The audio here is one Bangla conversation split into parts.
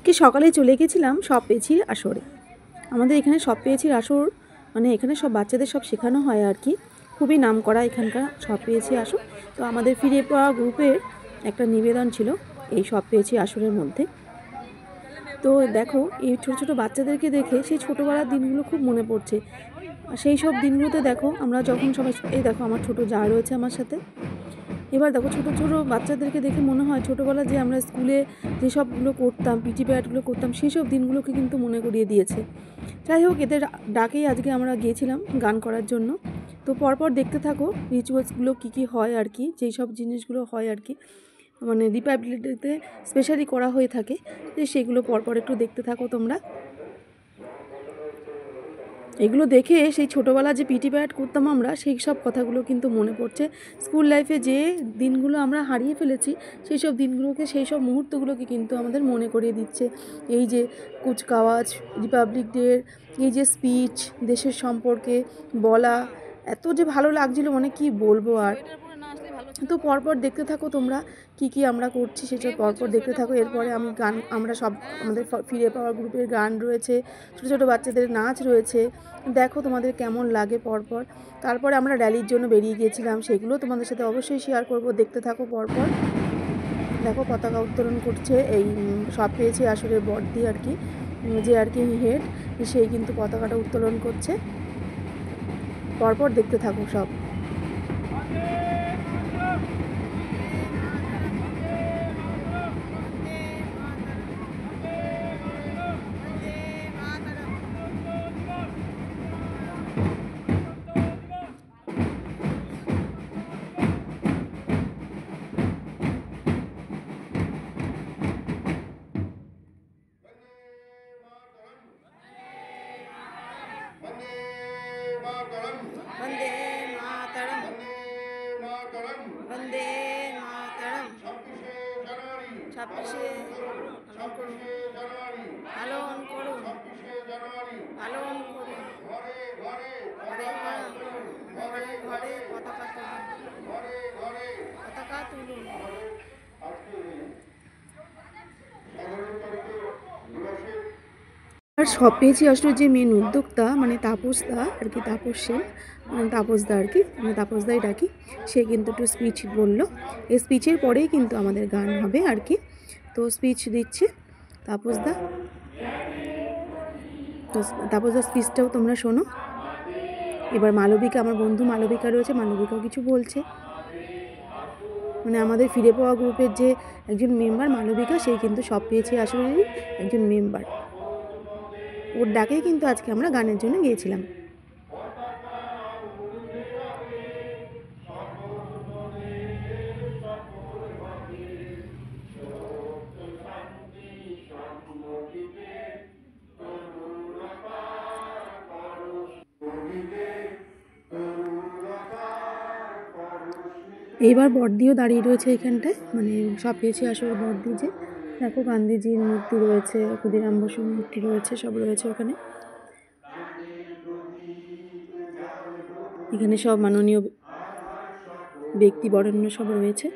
আজকে সকালে চলে গেছিলাম সব পেয়েছির আসরে। আমাদের এখানে সব পেয়েছির আসর মানে এখানে সব বাচ্চাদের সব শেখানো হয় আর কি, খুবই নাম করা এখানকার সব পেয়েছি আসর। তো আমাদের ফিরে পাওয়া গ্রুপের একটা নিবেদন ছিল এই সব পেয়েছি আসরের মধ্যে। তো দেখো এই ছোটো ছোটো বাচ্চাদেরকে দেখে সেই ছোটোবেলার দিনগুলো খুব মনে পড়ছে। সেই সব দিনগুলোতে দেখো আমরা যখন সবাই, এই দেখো আমার ছোটো যা রয়েছে আমার সাথে। এবার দেখো ছোটো ছোটো বাচ্চাদেরকে দেখে মনে হয় ছোটোবেলা যে আমরা স্কুলে যেসবগুলো করতাম, পিটি প্যাডগুলো করতাম, সেই সব দিনগুলোকে কিন্তু মনে করিয়ে দিয়েছে। যাই হোক, এদের ডাকেই আজকে আমরা গিয়েছিলাম গান করার জন্য। তো পরপর দেখতে থাকো রিচুয়ালসগুলো কী কী হয় আর কি, যেই সব জিনিসগুলো হয় আর কি, মানে রিপাবলিক ডেতে স্পেশালি করা হয়ে থাকে, যে সেগুলো পরপর একটু দেখতে থাকো তোমরা। এগুলো দেখে সেই ছোটোবেলা যে পিটি প্যাড করতাম আমরা, সেই সব কথাগুলো কিন্তু মনে পড়ছে। স্কুল লাইফে যে দিনগুলো আমরা হারিয়ে ফেলেছি, সেই সব দিনগুলোকে, সেই সব মুহূর্তগুলোকে কিন্তু আমাদের মনে করিয়ে দিচ্ছে। এই যে কুচকাওয়াজ, রিপাবলিক ডের এই যে স্পিচ, দেশের সম্পর্কে বলা, এত যে ভালো লাগছিলো, মানে কি বলবো আর। তো পরপর দেখতে থাকো তোমরা কি কি আমরা করছি, সেটা পরপর দেখতে থাকো। এরপরে আমি গান, আমরা সব আমাদের ফিরে পাওয়া গ্রুপের গান রয়েছে, ছোটো ছোটো বাচ্চাদের নাচ রয়েছে, দেখো তোমাদের কেমন লাগে পরপর। তারপরে আমরা র্যালির জন্য বেরিয়ে গিয়েছিলাম, সেগুলো তোমাদের সাথে অবশ্যই শেয়ার করব, দেখতে থাকো পরপর। দেখো পতাকা উত্তোলন করছে এই সব পেয়েছি আসলে বর্দি আর কি, যে আর কি হেড, সেই কিন্তু পতাকাটা উত্তোলন করছে। পরপর দেখতে থাকো সব। वंदे मातरम, वंदे मातरम। 26শে পালন করুন, পালন করুন, ঘরে ঘরে ঘরে পতাকা তুলুন, পতাকা তুলুন। আর সব পেয়েছি আসলে যে মেন উদ্যোক্তা মানে তাপসদা আর কি, তাপস সেন, তাপসদা আর কি, মানে তাপসদাই ডাকি, সে কিন্তু একটু স্পিচ বললো। এই স্পিচের পরেই কিন্তু আমাদের গান হবে আর কি। তো স্পিচ দিচ্ছে তাপসদা, তো তাপসদার স্পিচটাও তোমরা শোনো। এবার মালবিকা, আমার বন্ধু মালবিকা রয়েছে, মালবিকাও কিছু বলছে। মানে আমাদের ফিরে পাওয়া গ্রুপের যে একজন মেম্বার মালবিকা, সেই কিন্তু সব পেয়েছি আসলে একজন মেম্বার। ওর ডাকেই কিন্তু আজকে আমরা গানের জন্য গিয়েছিলাম। এইবার বড়দিও দাঁড়িয়ে রয়েছে এখানটায়, মানে সব পেয়েছি আসলে বড়দি, যে দেখো গান্ধীজির মূর্তি রয়েছে, ক্ষুদিরাম বসুর মূর্তি রয়েছে, সব রয়েছে ওখানে। এখানে সব মাননীয় ব্যক্তি বরেণ্য সব রয়েছে।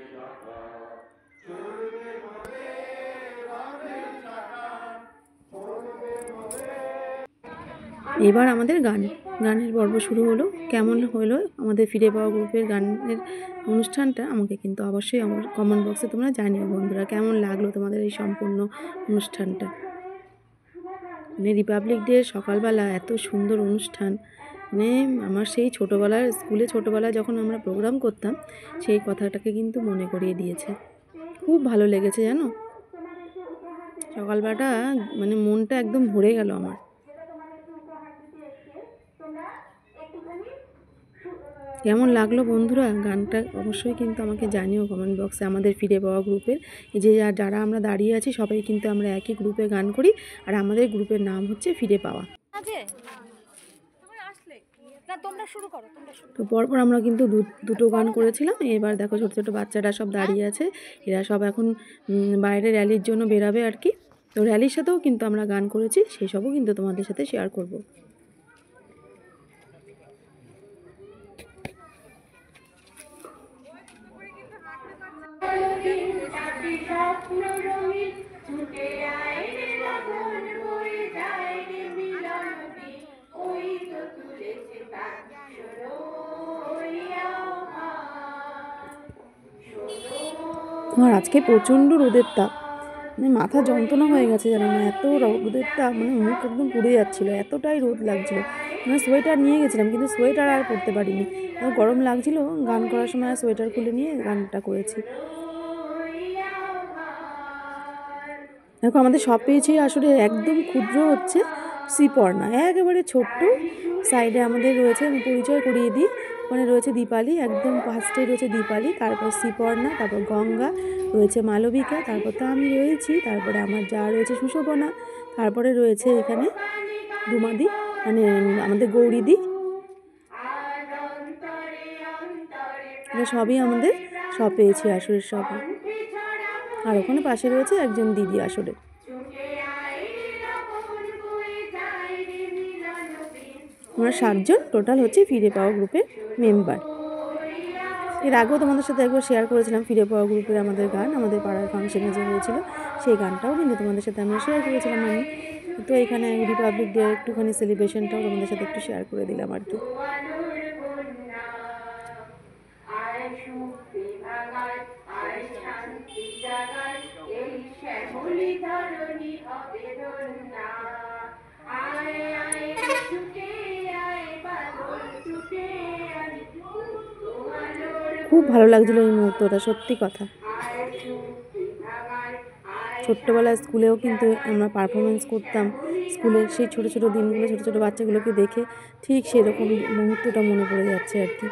এবার আমাদের গানের পর্ব শুরু হলো। কেমন হলো আমাদের ফিরে পাওয়া গ্রুপের গানের অনুষ্ঠানটা, আমাকে কিন্তু অবশ্যই আমার কমেন্ট বক্সে তোমরা জানিও বন্ধুরা, কেমন লাগলো তোমাদের এই সম্পূর্ণ অনুষ্ঠানটা। মানে রিপাবলিক ডে সকালবেলা এত সুন্দর অনুষ্ঠান, মানে আমার সেই ছোটোবেলার স্কুলে ছোটোবেলায় যখন আমরা প্রোগ্রাম করতাম, সেই কথাটাকে কিন্তু মনে করিয়ে দিয়েছে। খুব ভালো লেগেছে জানো, সকালবেলাটা মানে মনটা একদম ভরে গেল আমার। কেমন লাগলো বন্ধুরা গানটা, অবশ্যই কিন্তু আমাকে জানিও কমেন্ট বক্সে। আমাদের ফিরে পাওয়া গ্রুপের এই যে যারা আমরা দাঁড়িয়ে আছি, সবাই কিন্তু আমরা একই গ্রুপে গান করি, আর আমাদের গ্রুপের নাম হচ্ছে ফিরে পাওয়া। তো পরপর আমরা কিন্তু দুটো গান করেছিলাম। এবার দেখো ছোটো ছোটো বাচ্চারা সব দাঁড়িয়ে আছে, এরা সব এখন বাইরে র্যালির জন্য বেরাবে আর কি। তো র্যালির সাথেও কিন্তু আমরা গান করেছি, সেই সবও কিন্তু তোমাদের সাথে শেয়ার করব। আর আজকে প্রচণ্ড রোদের তাপ, মানে মাথা যন্ত্রণা হয়ে গেছে জানো না, এত রোদের তাপ, মানে মুখ একদম পুড়ে যাচ্ছিলো, এতটাই রোদ লাগছিলো। মানে সোয়েটার নিয়ে গেছিলাম কিন্তু সোয়েটার আর পরতে পারিনি, গরম লাগছিলো। গান করার সময় সোয়েটার খুলে নিয়ে গানটা করেছি। দেখো আমাদের সব পেয়েছি আসলে একদম ক্ষুদ্র হচ্ছে শ্রীপর্ণা, একেবারে ছোট্ট। সাইডে আমাদের রয়েছে, আমি পরিচয় করিয়ে দিই, ওখানে রয়েছে দীপালি, একদম ফার্স্টে রয়েছে দীপালি, তারপর শ্রীপর্ণা, তারপর গঙ্গা, রয়েছে মালবিকা, তারপর তো আমি রয়েছি, তারপরে আমার যা রয়েছে সুশোভনা, তারপরে রয়েছে এখানে রুমাদি, মানে আমাদের গৌরীদি। সবই আমাদের সব পেয়েছি আসরের সবই। আর ওখানে পাশে রয়েছে একজন দিদি আসরে। আমরা 7 জন টোটাল হচ্ছে ফিরে পাওয়া গ্রুপের মেম্বার। এর আগেও তোমাদের সাথে একবার শেয়ার করেছিলাম ফিরে পাওয়া গ্রুপের আমাদের গান, আমাদের পাড়ার ফাংশনে যে হয়েছিল সেই গানটাও কিন্তু তোমাদের সাথে আমরা শেয়ার করেছিলাম। আমি তো এখানে রিপাবলিক ডে একটুখানি সেলিব্রেশনটাও তোমাদের সাথে একটু শেয়ার করে দিলাম আর কি। খুব ভালো লাগছিল এই মুহূর্তটা, সত্যি কথা। ছোট্টবেলায় স্কুলেও কিন্তু আমরা পারফরমেন্স করতাম, স্কুলে সেই ছোটো ছোটো দিনগুলো, ছোটো ছোটো বাচ্চাগুলোকে দেখে ঠিক সেরকম মুহূর্তটা মনে পড়ে যাচ্ছে আর কি।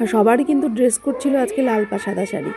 আর সবারই কিন্তু ড্রেস কোড ছিল আজকে লাল পা সাদা শাড়ি।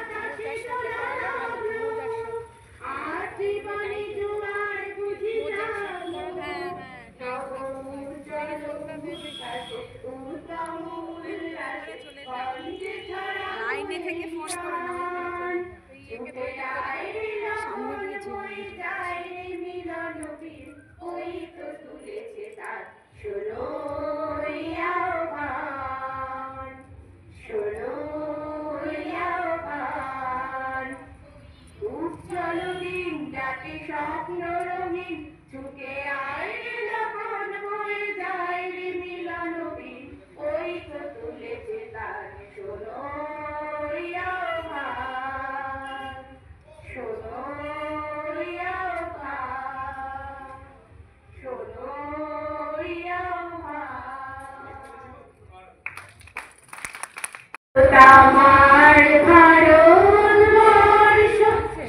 আমার ভারতবর্ষ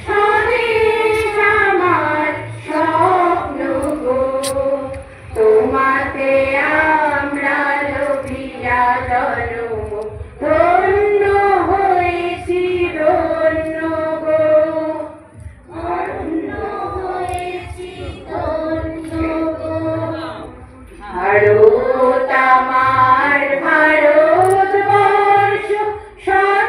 স্বদেশ আমার স্বপ্ন গো, তোমাতে আমরা লোভিয়া জন্ম, ধন্য হয়েছি ধন্য গো, ধন্য হয়েছি ধন্য গো। ভারত আমার ভারতবর্ষ স্বদেশ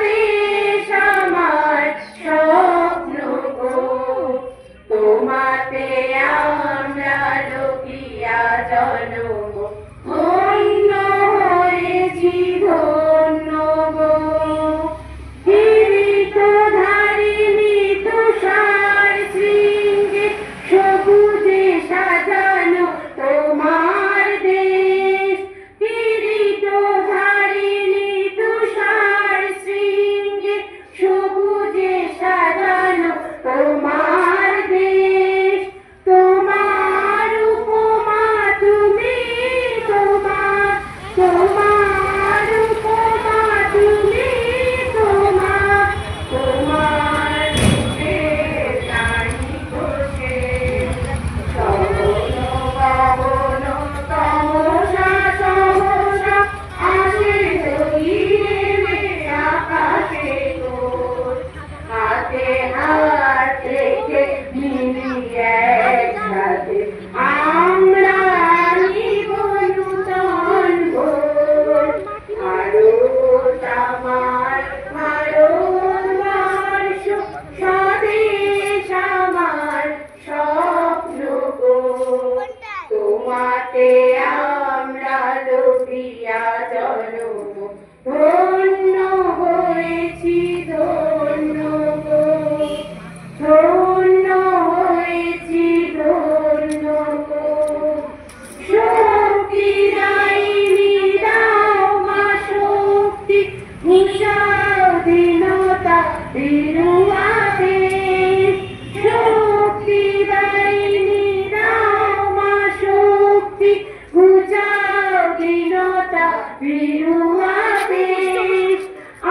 বিরুয়া দেশ শক্তি দায়িনী দাও মা শক্তি ঘুচাও দীনতা বিরুয়া দেশ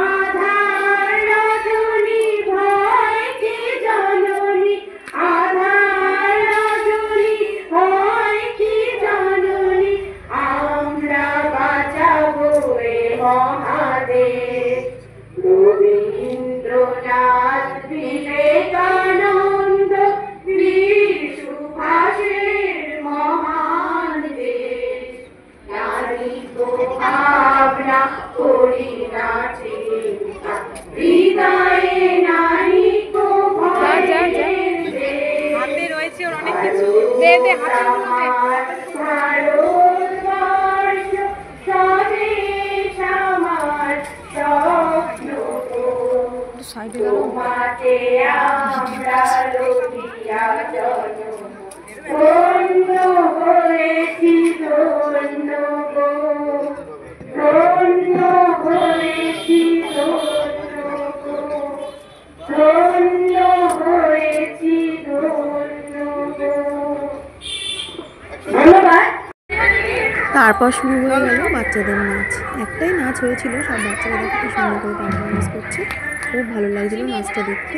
আধার রজনী ভয় কি জননী আধার রজনী ভয় কি জননী আমরা বাঁচাবো এ মহাদেশ রবীন্দ্রনাথ বিবেকানন্দ বীর সুভাষের মহান দেশ নারী তো ভাবনা করি না চিন্তা হৃদয়ে নারী তো ভয়ের দেশ হাতে রয়েছে ওর অনেক কিছু দে দে হাতে ভারতবর্ষ স্বদেশ আমার স্বপ্ন সাইডে তোমাতে আমরা লুটিয়া জন্ম ধন্য হয়েছি ধন্য গো ধন্য হয়েছি ধন্য গো ধন্য হয়েছি ধন্য গো ধন্যবাদ। তারপর শুরু হয়ে গেল বাচ্চাদের নাচ। একটাই নাচ হয়েছিল, সব বাচ্চারা দেখতে সুন্দর করে পারফরমেন্স করছে, খুব ভালো লাগছিল নাচটা দেখতে।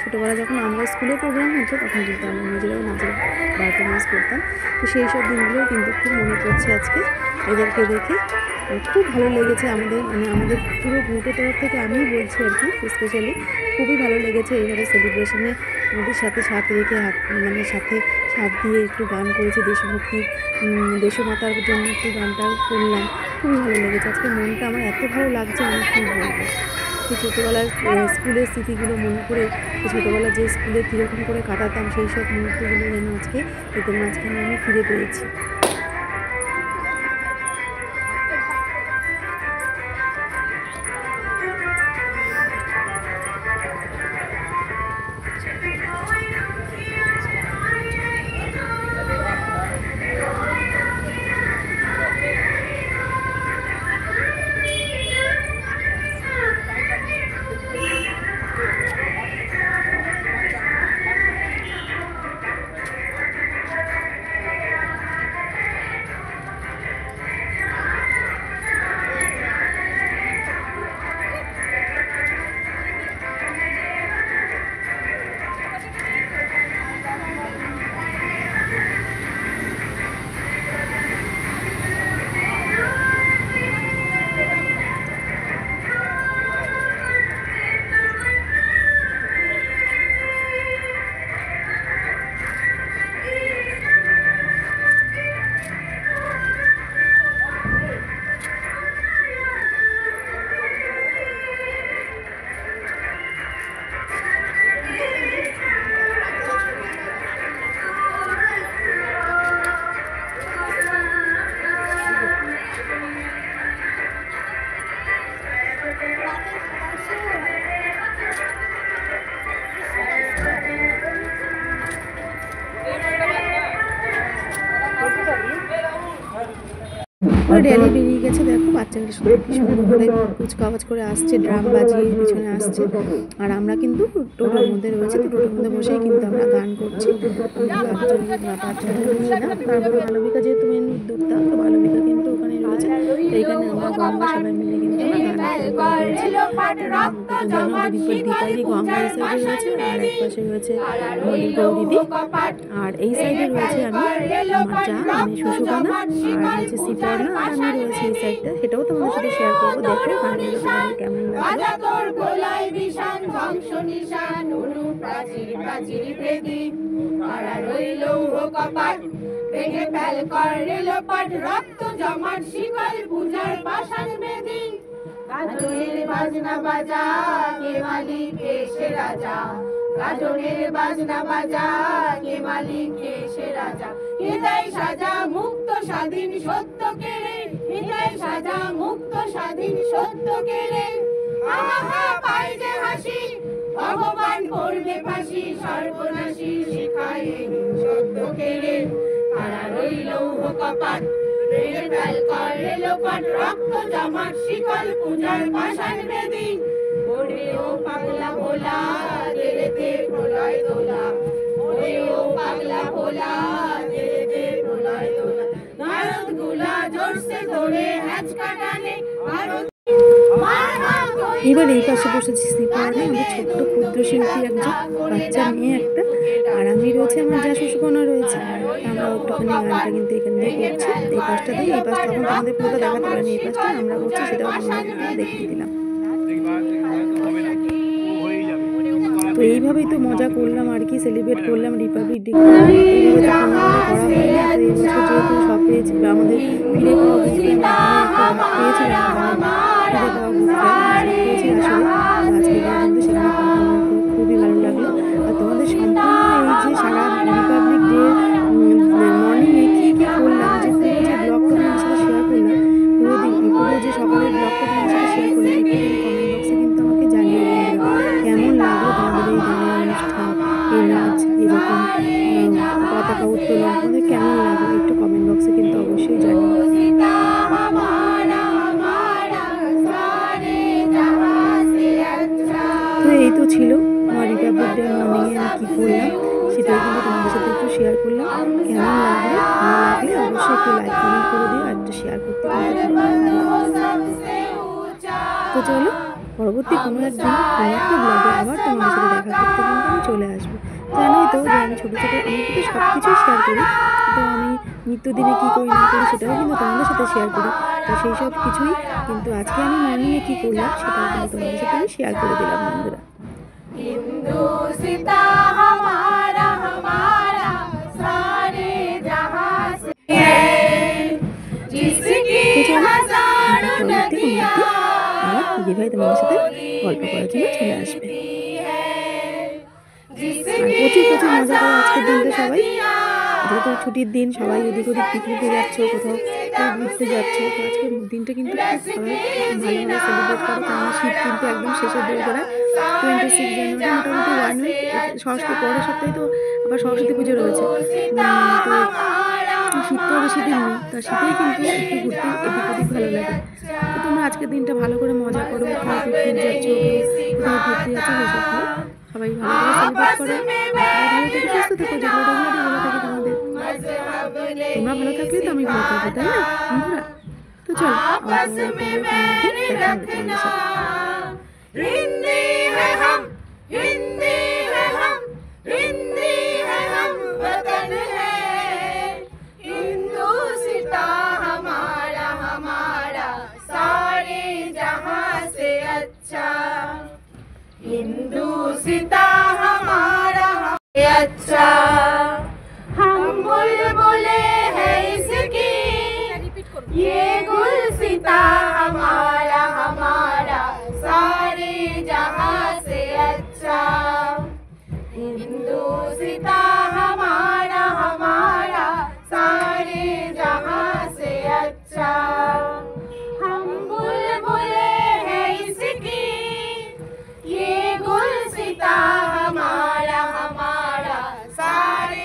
ছোটোবেলা যখন আমরা স্কুলে প্রোগ্রাম হতো তখন কিন্তু আমরা নিজেরাও নাচের পারফরমেন্স করতাম। তো সেই সব দিনগুলোও কিন্তু খুব মনে পড়ছে আজকে এদেরকে দেখে। খুব ভালো লেগেছে আমাদের, মানে আমাদের পুরো গ্রুপের তরফ থেকে আমিই বলছি আর কি, স্পেশালি খুবই ভালো লেগেছে এইভাবে সেলিব্রেশনে আমাদের সাথে সাথ রেখে মানে সাথে সাথ দিয়ে একটু গান করেছি, দেশভক্তি দেশমাতার জন্য একটু গানটা করলাম, খুবই ভালো লেগেছে আজকে। মনটা আমার এত ভালো লাগছে আমি কী বলবো। সেই ছোটোবেলার স্কুলের স্মৃতিগুলো মনে করে, ছোটোবেলা যে স্কুলে কীরকম করে কাটাতাম সেই সব মুহূর্তগুলো যেন আজকে এদের মাঝখানে আমি ফিরে পেয়েছি। র্যালি বেরিয়ে গেছে, দেখো বাচ্চারা সুন্দর করে কুচকাওয়াজ করে আসছে, ড্রাম বাজিয়ে পিছনে আসছে। আর আমরা কিন্তু টোটোর মধ্যে রয়েছে, তো টোটোর মধ্যে বসেই কিন্তু আমরা গান করছি। তারপরে মালবিকা যেহেতু মেন উদ্যোক্তা, তো মালবিকা কিন্তু ওখানে রয়েছে, এইখানে আমরা গঙ্গা সবাই মিলে কিন্তু দীপালি গঙ্গা এই সাইডে রয়েছে, আর এক পাশে রয়েছে গৌরিদি, আর এই সাইডে রয়েছে আমি আমার যা মানে সুশোভনা, আর রয়েছে সিপর্ণা, আর আমি রয়েছে এই সাইডটা, সেটাও তোমাদের সাথে শেয়ার করবো। দেখো গানগুলো তোমাদের কেমন লাগে। গাজনের বাজনা বাজা কে মালিক এসে রাজা, গাজনের বাজনা বাজা কে মালিক এসে রাজা, হৃদয় সাজা মুক্ত স্বাধীন সত্য কেড়ে, হৃদয় সাজা মুক্ত স্বাধীন সত্য কেড়ে, আহা পাই যে হাসি ভগবান করবে ফাঁসি, সর্বনাশী শিখায় সত্য কেড়ে, তারা রইল কপাট রক্ত জমাট শিকল পূজার পাষাণ বেদি, ওরে ও পাগলা ভোলা तेरे थे প্রলয় দোলা ওরে ও পাগলা ভোলা तेरे थे প্রলয় দোলা ভারত গুলা জোরসে ধরে হ্যাচকা টানে ভারত এবার এই পাশে বসেছি শ্রীপাড়ানে আমাদের ছোট্ট ক্ষুদ্র শিল্পী একজন বাচ্চা মেয়ে একটা, আর আমি রয়েছে আমার যা শ্বশুরকোনা রয়েছে। আমরা একটুখানি গানটা কিন্তু এখান দিয়ে করছি এই পাশটা দিয়ে। এই পাশটা এখন তোমাদের পুরোটা দেখাতে পারিনি, এই পাশটা আমরা করছি সেটাও তোমাদের দেখিয়ে দিলাম। তো এইভাবেই তো মজা করলাম আর কি, সেলিব্রেট করলাম রিপাবলিক ডে। এইভাবে তো কোনো করা হয় না। তো এই বছর যেহেতু সব পেয়েছি আমাদের ফিরে পাওয়া পেয়েছিলাম, ফিরে পাওয়া পেয়েছি আসলে আজকে কিন্তু সেখানে খুবই ভালো লাগলো। আর তোমাদের সম্পূর্ণ এই যে সারা রিপাবলিক ডে মর্নিংয়ে কী কী করলাম, যে পুরো যে ব্লগটা তোমার সাথে শেয়ার করলাম, পুরো যে সকালের ব্লগটা তোমার সাথে শেয়ার করলাম, একটু কমেন্ট বক্সে কিন্তু আমাকে জানিয়ে কেমন লাগলো তোমাদের এই গানের অনুষ্ঠান, এই নাচ, এরকম পতাকা উত্তোলন তোমাদের কেমন লাগলো একটু কমেন্ট বক্সে কিন্তু অবশ্যই জানিয়ে। তো এই তো ছিল আমার রিপাবলিক ডে মর্নিংয়ে আমি কী করলাম সেটাই কিন্তু তোমাদের সাথে একটু শেয়ার করলাম। কেমন লাগলো, ভালো লাগলে অবশ্যই একটু লাইক কমেন্ট করে দিও আর একটু শেয়ার করতে। তো চলো পরবর্তী কোনো একদিন কোনো একটা ব্লগে আবার তোমাদের সাথে দেখা করতে কিন্তু আমি চলে আসবো। জানোই তো যে আমি ছোটো ছোটো আমি কিন্তু সব কিছুই শেয়ার করি, তো আমি নিত্যদিনে কী করি না করি সেটাও কিন্তু তোমাদের সাথে শেয়ার করি। তো সেই সব কিছুই কিন্তু আজকে আমি মর্নিংয়ে কী করলাম সেটাও কিন্তু তোমাদের সাথে আমি শেয়ার করে দিলাম বন্ধুরা। हिंदुस्तां हमारा हमारा सारे जहां से है जिसकी हजारों नदियां আমার দিদি ভাই তোমাদের সাথে গল্প করার জন্য চলে আসবে। প্রচুর প্রচুর মজা করো আজকের দিনটা সবাই, যেহেতু ছুটির দিন সবাই এদিক ওদিক পিকনিকে যাচ্ছ, কোথাও ঘুরতে যাচ্ছ। তো আজকের দিনটা কিন্তু খুব সবাই ভালোভাবে সেলিব্রেট করো, কারণ শীত কিন্তু একদম শেষের দিকে করা 26 জানুয়ারি মোটামুটি 1 উইক, সরস্বতী পরের সপ্তাহে তো আবার সরস্বতী পুজো রয়েছে। তো শীত তো বেশি দিন নেই, তা শীতেই কিন্তু একটু ঘুরতে এদিক ওদিক ভালো লাগে। তো তোমরা আজকের দিনটা ভালো করে মজা করো, কোথাও পিকনিক যাচ্ছ, কোথাও ঘুরতে যাচ্ছ, সেসব করো, সবাই ভালো করে সেলিব্রেট করো। ভালো থেকে সুস্থ থেকো, যেগুলো ভালো থাকে তোমাদের। তোমরা ভালো থাকলে তো আমি ভালো থাকবো, তাই না বন্ধুরা? তো চলো আবার हिंदी है हम हिंदी है हम हिंदी है हम वतन है हिंदुस्तां हमारा हमारा सारे जहां से अच्छा हिंदुस्तां हमारा अच्छा हम बुलबुले हैं इसकी ये गुलसिता हमारा हमारा सारे जहां से अच्छा हिंदुस्तां हमारा हमारा सारे जहां से अच्छा हम बुलबुले हैं इसकी ये गुलसिता हमारा हमारा सारे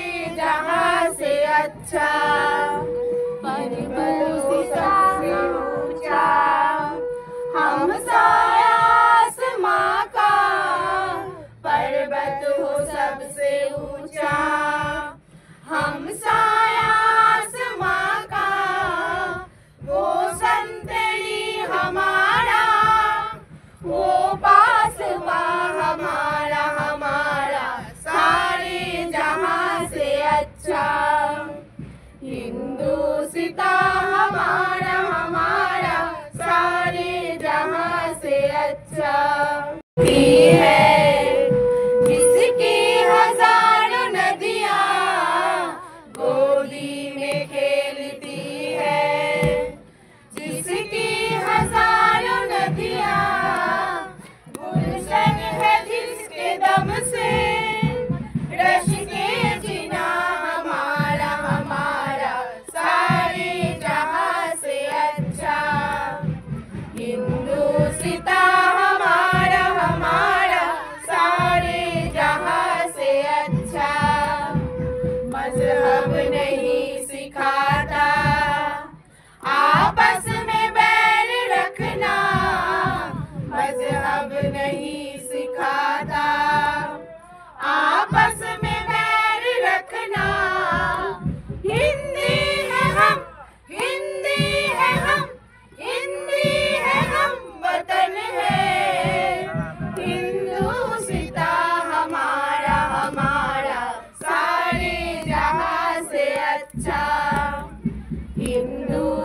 বিন্দু